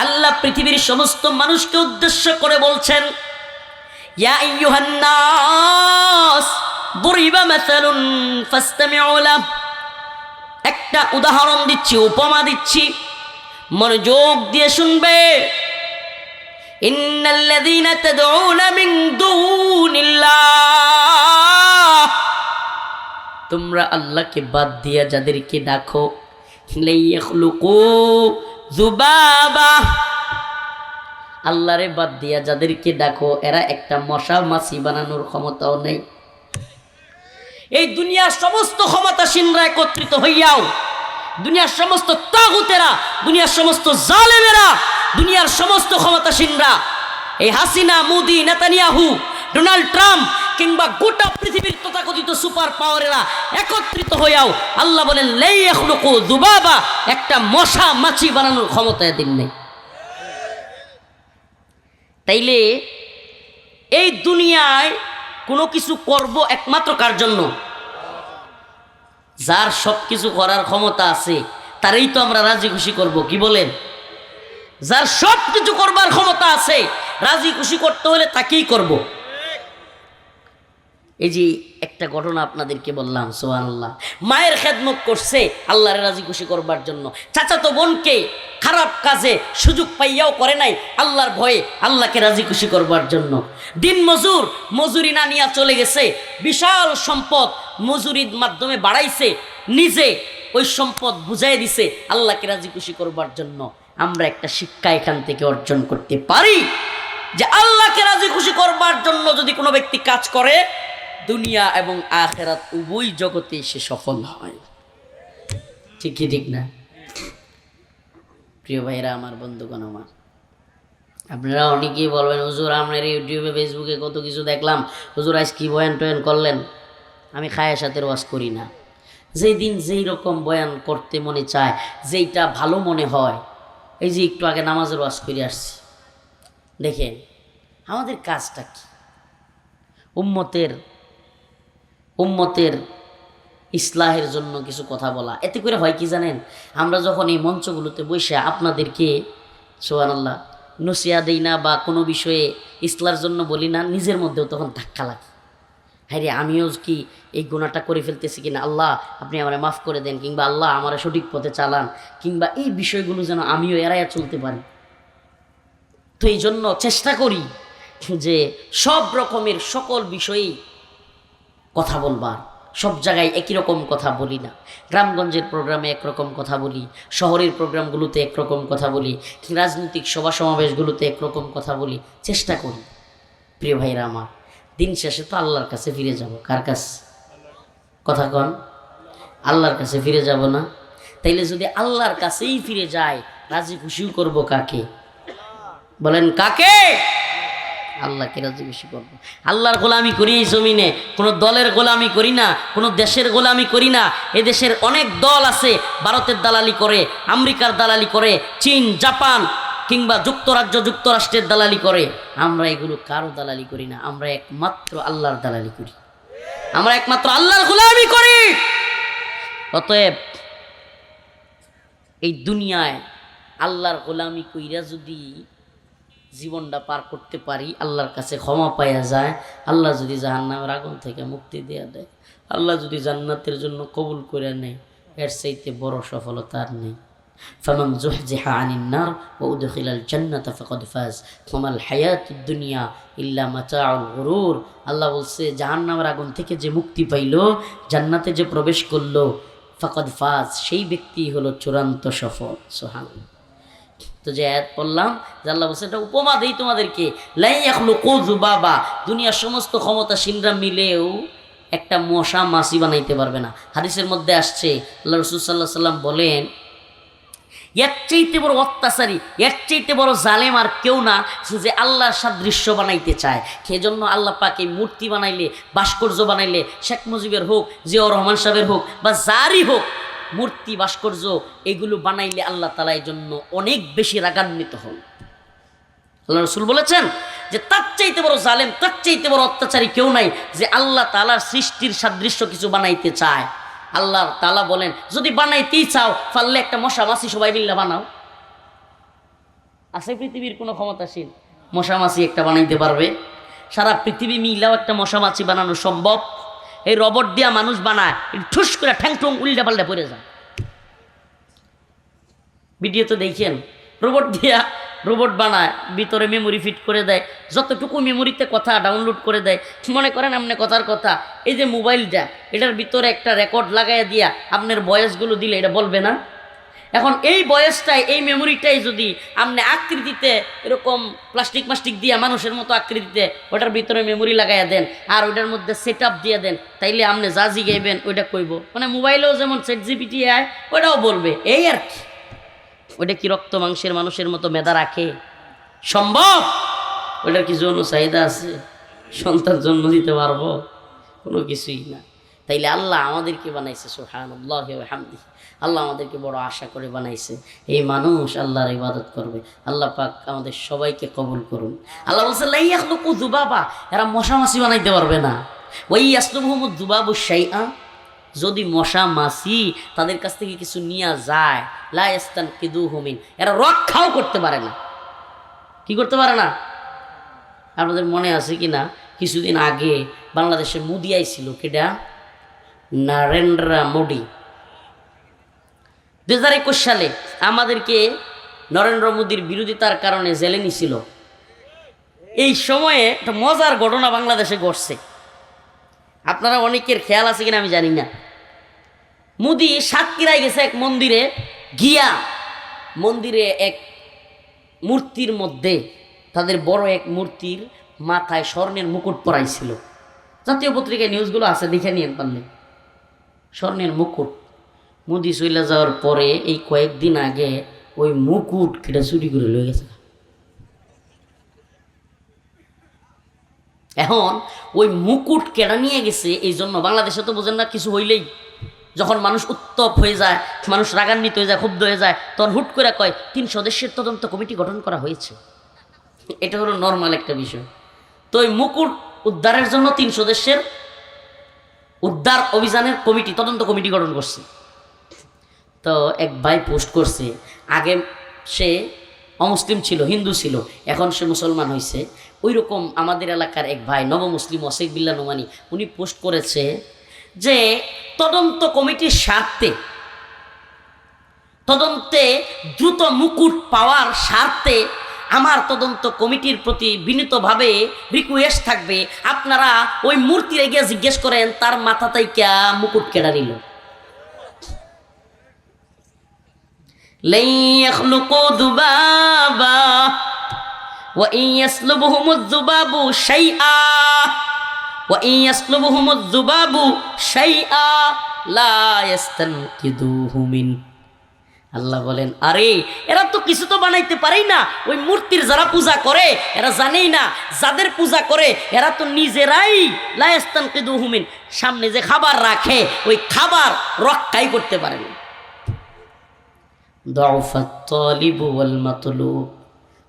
আল্লাহ পৃথিবীর সমস্ত মানুষকে উদ্দেশ্য করে বলছেন, ইয়া আইয়ুহান নাস দুরিবা মাসালুন ফাসতামিউ লাহ, একটা উদাহরণ দিচ্ছি, উপমা দিচ্ছি, মনোযোগ দিয়ে শুনবে। ইন্নাল্লাযীনা তাদউনা মিন দুনিল্লাহ, তোমরা আল্লাহকে বাদ দিয়া যাদেরকে ডাকো, লা ইয়াখলুকু যুবাবা, আল্লাহরে বাদ দিয়া যাদেরকে ডাকো এরা একটা মশা মাছি বানানোর ক্ষমতাও নেই। এই দুনিয়ার সমস্ত ক্ষমতাসীনরা একত্রিত হইয়াও, দুনিয়ার সমস্ত তাগুতেরা, দুনিয়ার সমস্ত জালেমেরা, দুনিয়ার সমস্ত ক্ষমতাসীনরা, এই Hasina, Modi, Netanyahu, Donald Trump কিংবা গোটা পৃথিবীর তথাকথিত সুপার পাওয়ারেরা একত্রিত হইয়াও আল্লাহ বলেন লা ইয়াখলুকু যুবাবা, একটা মশা মাছি বানানোর ক্ষমতা এদের নেই। তাইলে এই দুনিয়ায় কোনো কিছু করব একমাত্র কার জন্য? যার সব কিছু করার ক্ষমতা আছে তারই তো আমরা রাজি খুশি করব। কি বলেন? যার সব কিছু করবার ক্ষমতা আছে, রাজি খুশি করতে হলে তাকেই করব। এই যে একটা ঘটনা আপনাদেরকে বললাম, সুবহানাল্লাহ, মায়ের খেদমত করছে আল্লাহর রাজি খুশি করবার জন্য, চাচাতো বোনকে খারাপ কাজে সুযোগ পাইয়াও করে নাই আল্লাহর ভয়ে, আল্লাহকে রাজি খুশি করবার জন্য। দিন মজুর মজুরি না নিয়ে চলে গেছে, বিশাল সম্পদ মজুরির মাধ্যমে বাড়াইছে, নিজে ওই সম্পদ বুঝাই দিছে আল্লাহকে রাজি খুশি করবার জন্য। আমরা একটা শিক্ষা এখান থেকে অর্জন করতে পারি যে আল্লাহকে রাজি খুশি করবার জন্য যদি কোনো ব্যক্তি কাজ করে, দুনিয়া এবং আখিরাত উভয় জগতে সে সফল হয়। ঠিক কি ঠিক না? প্রিয় ভাইরা আমার, বন্ধুগণ আমার, আপনারা অনেকেই বলবেন, হুজুর আপনার ইউটিউবে ফেসবুকে কত কিছু দেখলাম, হুজুর আজ কি বয়ান টয়ান করলেন? আমি খায়ের সাথে ওয়াজ করি না। যেই দিন যেই রকম বয়ান করতে মনে চায়, যেইটা ভালো মনে হয়, এই যে একটু আগে নামাজের ওয়াজ করে আসছি, দেখেন আমাদের কাজটা কি? উম্মতের ইসলাহের জন্য কিছু কথা বলা। এতে করে হয় কি জানেন, আমরা যখন এই মঞ্চগুলোতে বসে আপনাদেরকে সুবহানাল্লাহ নসিহত দেই না বা কোনো বিষয়ে ইসলামের জন্য বলি না, নিজের মধ্যেও তখন ধাক্কা লাগে, হ্যাঁ রে আমিও কি এই গুনাহটা করে ফেলতেছি কিনা, আল্লাহ আপনি আমারে মাফ করে দেন, কিংবা আল্লাহ আমার সঠিক পথে চালান, কিংবা এই বিষয়গুলো যেন আমিও এড়াইয়া চলতে পারি। তো এই জন্য চেষ্টা করি যে সব রকমের সকল বিষয়েই কথা বলবার, সব জায়গায় একই রকম কথা বলি না। গ্রামগঞ্জের প্রোগ্রামে একরকম কথা বলি, শহরের প্রোগ্রামগুলোতে একরকম কথা বলি, রাজনৈতিক সভা সমাবেশগুলোতে একরকম কথা বলি। চেষ্টা করি প্রিয় ভাইরা আমার, দিন শেষে তো আল্লাহর কাছে ফিরে যাব। কার কাছে? কথা কন, আল্লাহর কাছে ফিরে যাব না? তাইলে যদি আল্লাহর কাছেই ফিরে যায়, রাজি খুশিও করব কাকে? বলেন কাকে? আল্লাহকে রাজি খুশি করবো। আল্লাহর গোলামি করি এই জমিনে, কোনো দলের গোলামি করি না, কোনো দেশের গোলামি করি না। এ দেশের অনেক দল আছে ভারতের দালালি করে, আমেরিকার দালালি করে, চীন, জাপান কিংবা যুক্তরাজ্য, যুক্তরাষ্ট্রের দালালি করে। আমরা এগুলো কারো দালালি করি না, আমরা একমাত্র আল্লাহর দালালি করি, আমরা একমাত্র আল্লাহর গোলামি করি। অতএব এই দুনিয়ায় আল্লাহর গোলামি কইরা যদি জীবনটা পার করতে পারি, আল্লাহর কাছে ক্ষমা পাওয়া যায়, আল্লাহ যদি জাহান্নামের আগুন থেকে মুক্তি দেয়া দেয়, আল্লাহ যদি জান্নাতের জন্য কবুল করে নেয়, এর চাইতে বড় সফলতা আর নেই। ফামান যুহজিহা আনিন নার ওয়া উদখিলাল জান্নাতা ফাকাদ ফাজ ওয়ামাল হায়াতুদ দুনিয়া ইল্লা মাতাউল গুরুর। আল্লাহ বলছে জাহান্নামের আগুন থেকে যে মুক্তি পাইল, জান্নাতে যে প্রবেশ করলো, ফাকাদ ফাজ, সেই ব্যক্তি হলো চূড়ান্ত সফল। সুবহানাল্লাহ। তো যে আয়াত পড়লাম, যে আল্লাহ বলছে এটা উপমা দেই তোমাদেরকে, লা ইয়াখলুকু যুবাবা, দুনিয়ার সমস্ত ক্ষমতাসীনরা মিলেও একটা মশা মাছি বানাইতে পারবে না। হাদিসের মধ্যে আসছে, আল্লাহ রাসূল সাল্লাল্লাহু আলাইহি সাল্লাম বলেন, এর চাইতে বড় অত্যাচারী, এর চাইতে বড় জালেম আর কেউ না, যে আল্লাহর সাদৃশ্য বানাইতে চায়। সেজন্য আল্লাহ পাক এই মূর্তি বানাইলে, ভাস্কর্য বানাইলে, শেখ মুজিবের হোক, জিয়াউর রহমান সাহেবের হোক বা যারই হোক, মূর্তি ভাস্কর্য এগুলো বানাইলে আল্লাহ তাআলা এর জন্য অনেক বেশি রাগান্বিত হন। আল্লাহ রাসূল বলেছেন যে তার চাইতে বড় জালেম, তার চাইতে বড় অত্যাচারী কেউ নাই, যে আল্লাহ তাআলার সৃষ্টির সাদৃশ্য কিছু বানাইতে চায়। আল্লাহ তাআলা বলেন, যদি বানাইতেই চাও, পারলে একটা মশা মাছি সবাই মিলে বানাও। আছে পৃথিবীর কোনো ক্ষমতাশীল মশা মাছি একটা বানাইতে পারবে? সারা পৃথিবী মিলাও একটা মশা মাছি বানানো সম্ভব? এই রবট দিয়া মানুষ বানায়, ঠুস করে ঠ্যাং ঠুং উল্টা পাল্টা পড়ে যায়। ভিডিও তো দেখেন, রোবট বানায়, ভিতরে মেমোরি ফিট করে দেয়, যতটুকু মেমোরিতে কথা ডাউনলোড করে দেয়। মনে করেন আপনি কথার কথা, এই যে মোবাইলটা, এটার ভিতরে একটা রেকর্ড লাগাইয়া দিয়া আপনার বয়সগুলো দিলে এটা বলবে না? এখন এই বয়সটাই, এই মেমোরিটাই যদি আপনি আকৃতিতে এরকম প্লাস্টিক দিয়া মানুষের মতো আকৃতিতে ওটার ভিতরে মেমোরি লাগাইয়া দেন, আর ওটার মধ্যে সেট আপ দিয়ে দেন, তাইলে আপনি যা জিগাইবেন ওইটা কইব। মানে মোবাইলেও যেমন ChatGPT আয়, ওটাও বলবে। এই আর কি। ওইটা কি রক্ত মাংসের মানুষের মতো মেধা রাখে? সম্ভব? ওইটার কি যৌন চাহিদা আছে? সন্তান জন্ম দিতে পারবো? কোনো কিছুই না। তাইলে আল্লাহ আমাদেরকে বানাইছে, সুবহানাল্লাহি ওয়া বিহামদিহি, আল্লাহ আমাদেরকে বড় আশা করে বানাইছে, এই মানুষ আল্লাহর ইবাদত করবে। আল্লাহ পাক আমাদের সবাইকে কবুল করুন। আল্লাহ বলছে লা ইয়াখলুকু যুবাবা, এরা মশা মাছি বানাইতে পারবে না। ওয়া ইয়াসলুবহুমুদ যুবাবু শাইআ, যদি মশা মাছি তাদের কাছ থেকে কিছু নিয়ে যায়, লা ইস্তানকিদুহু মিন, এরা রক্ষাও করতে পারে না। কি করতে পারে না? আপনাদের মনে আছে কি না, কিছুদিন আগে বাংলাদেশে মোদি আইছিল, কেডা? নরেন্দ্র মোদি। 2021 সালে আমাদেরকে নরেন্দ্র মোদির বিরোধিতার কারণে জেলে নিছিল। এই সময়ে একটা মজার ঘটনা বাংলাদেশে ঘটছে, আপনারা অনেকের খেয়াল আছে কিনা আমি জানি না। মোদি সাতক্ষীরায় গেছে এক মন্দিরে, গিয়া মন্দিরে এক মূর্তির মধ্যে, তাদের বড় এক মূর্তির মাথায় স্বর্ণের মুকুট পরাইছিল। জাতীয় পত্রিকায় নিউজগুলো আছে, দেখে নিয়ে পারলে। স্বর্ণের মুকুট। মোদি চলে যাওয়ার পরে এই কয়েকদিন আগে ওই মুকুট কেটে চুরি করে লয়ে গেছে। এখন ওই মুকুট কেড়া নিয়ে গেছে, এই জন্য বাংলাদেশে তো বোঝেন না, কিছু হইলেই যখন মানুষ উত্তপ হয়ে যায়, মানুষ রাগান্বিত হয়ে যায়, ক্ষুব্ধ হয়ে যায়, তখন হুট করে কয় 3 সদস্যের তদন্ত কমিটি গঠন করা হয়েছে। এটা হলো নর্মাল একটা বিষয়। তো ওই মুকুট উদ্ধারের জন্য 3 সদস্যের উদ্ধার অভিযানের কমিটি, তদন্ত কমিটি গঠন করছে। তো এক ভাই পোস্ট করছে, আগে সে অমুসলিম ছিল, হিন্দু ছিল, এখন সে মুসলমান হয়েছে। ওই রকম আমাদের এলাকার এক ভাই নবমুসলিম ওয়াসিক বিল্লাহ নোমানি, উনি পোস্ট করেছে যে তদন্ত কমিটির স্বার্থে, তদন্তে দ্রুত মুকুট পাওয়ার স্বার্থে আমার তদন্ত কমিটির প্রতি বিনীতভাবে রিকোয়েস্ট থাকবে, আপনারা ওই মূর্তির গিয়ে জিজ্ঞেস করেন তার মাথা থেকে মুকুট কেড়ে নিল। লা ইয়াখলুকু যুবাবা ওয়া ইন ইয়াসলুবহুমুয যুবাবু শাইআ ওয়া ইন ইয়াসলুবহুমুয যুবাবু শাইআ লা ইস্তানকিদুহু মিন। আল্লাহ বলেন, আরে এরা তো কিছু তো বানাইতে পারেই না, ওই মূর্তির যারা পূজা করে এরা জানেই না, যাদের পূজা করে এরা তো নিজেরাই লা ইস্তানকিদুহু মিন, সামনে যে খাবার রাখে ওই খাবার রক্ষাই করতে পারে না। দাউফাত তালিবু ওয়াল মাতলুব,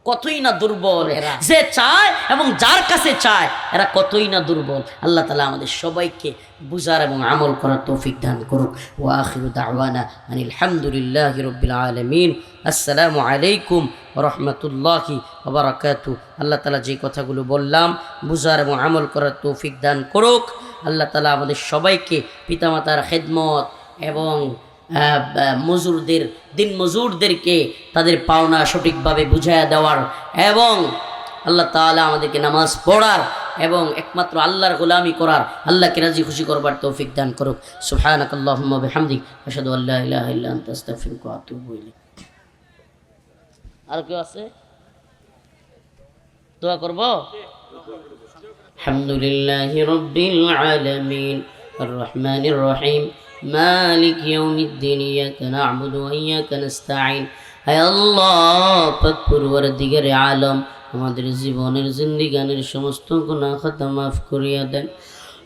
কতই না দুর্বল এরা, যে চায় এবং যার কাছে চায় এরা কতই না দুর্বল। আল্লাহ তাআলা আমাদের সবাইকে বুঝার এবং আমল করার তৌফিক দান করুক। ওয়া আখিরু দাওয়ানা আনিল হামদুলিল্লাহি রাব্বিল আলামিন। আসসালামু আলাইকুম ওয়া রাহমাতুল্লাহি ওয়া বারাকাতুহু। আল্লাহ তাআলা যে কথাগুলো বললাম বুঝার এবং আমল করার তৌফিক দান করুক। আল্লাহ তাআলা আমাদের সবাইকে পিতামাতার খেদমত এবং মজুরদের, দিন মজুরদেরকে তাদের পাওনা সঠিকভাবে বুঝাইয়া দেওয়ার এবং আল্লাহ তাআলা আমাদেরকে নামাজ পড়ার এবং একমাত্র আল্লাহর গোলামি করার, আল্লাহকে রাজি খুশি করবার তৌফিক দান করুক। সুবহানাকাল্লাহুম্মা ওয়া বিহামদিক, আশহাদু আল্লা ইলাহা ইল্লা আনতা, আস্তাগফিরুকা ওয়া আতুবু ইলাইক। আর কেউ আছে দোয়া করব? আলহামদুলিল্লাহি রাব্বিল আলামিন আর রহমানির রহিম মালিক ইয়াউমিদ্দিন ইয়াকা না'বুদু ওয়া ইয়াকা নাস্তাঈন। হে আল্লাহ পাক পরওয়ারদিগারে আলম, আমাদের জীবনের জিন্দেগানির সমস্ত গুনাহ খাতা মাফ করিয়া দেন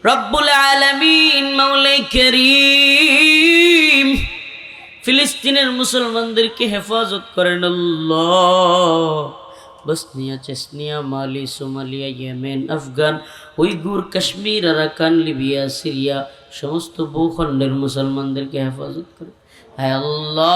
রব্বুল আলামিন। মাওলাই করিম, ফিলিস্তিনের মুসলমানদেরকে হেফাজত করেন Allah. Bosnia, Chechnya, Mali, Somalia, Yemen, Afghan, Uighur, Kashmir, Arakan, Libya, Syria সমস্ত ভূখণ্ডের মুসলমানদেরকে হেফাজত করেন। হে আল্লাহ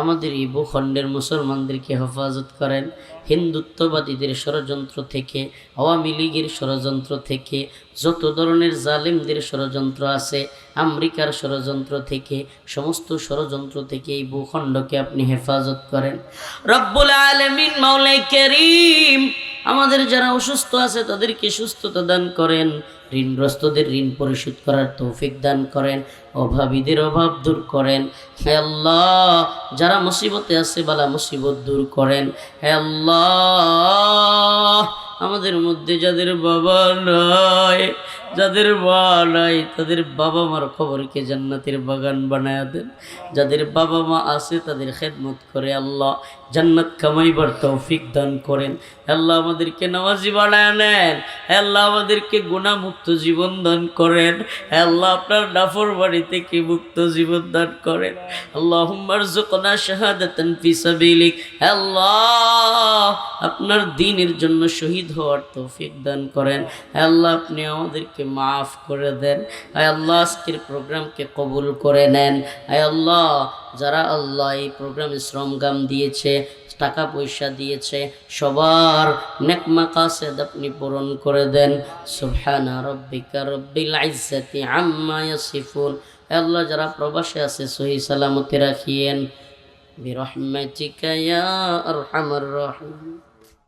আমাদের এই ভূখণ্ডের মুসলমানদেরকে হেফাজত করেন হিন্দুত্ববাদীদের ষড়যন্ত্র থেকে, আওয়ামী লীগের ষড়যন্ত্র থেকে, যত ধরনের জালিমদের ষড়যন্ত্র আছে, আমেরিকার ষড়যন্ত্র থেকে, সমস্ত ষড়যন্ত্র থেকে এই ভূখণ্ডকে আপনি হেফাজত করেন রব্বুল আলামিন। মাওলাই করিম, আমাদের যারা অসুস্থ আছে তাদেরকে সুস্থতা দান করেন, ঋণগ্রস্তদের ঋণ পরিশোধ করার তৌফিক দান করেন, অভাবীদের অভাব দূর করেন। হে আল্লাহ যারা মুসিবতে আছে বালা মুসিবত দূর করেন। হে আল্লাহ আমাদের মধ্যে যাদের বাবা নাই, যাদের মা নাই, তাদের বাবা মার খবরকে জান্নাতের বাগান বানায়া দেন। যাদের বাবা মা আছে তাদের খেদমত করে আল্লাহ জান্নাত কামাইবার তৌফিক দান করেন। আল্লাহ আমাদেরকে নামাজি বানায় নেন। আল্লাহ আমাদেরকে গুনাহমুক্ত জীবন দান করেন। আল্লাহ আপনার নাফরমানি থেকে মুক্ত জীবন দান করেন। আল্লাহুম্মা আরযুকনা শাহাদাতান ফি সাবিলিক। আল্লাহ আপনার দ্বীনের জন্য শহীদ হওয়ার তৌফিক দান করেন। আল্লাহ আপনি আমাদেরকে মাফ করে দেন। আল্লাহ আজকের প্রোগ্রামকে কবুল করে নেন। আল্লাহ যারা আল্লাহ এই প্রোগ্রামে শ্রমগাম দিয়েছে, টাকা পয়সা দিয়েছে, সবার নেক মাকাসিদ আপনি পূরণ করে দেন। সুবহানা রাব্বিকা রাব্বিল ইজ্জাতি আম্মা ইয়াসিফুন। আল্লাহ যারা প্রবাসে আছে সহি সালামতে রাখিয়েন বিরহমাতিকা ইয়া আরহামার রাহিম।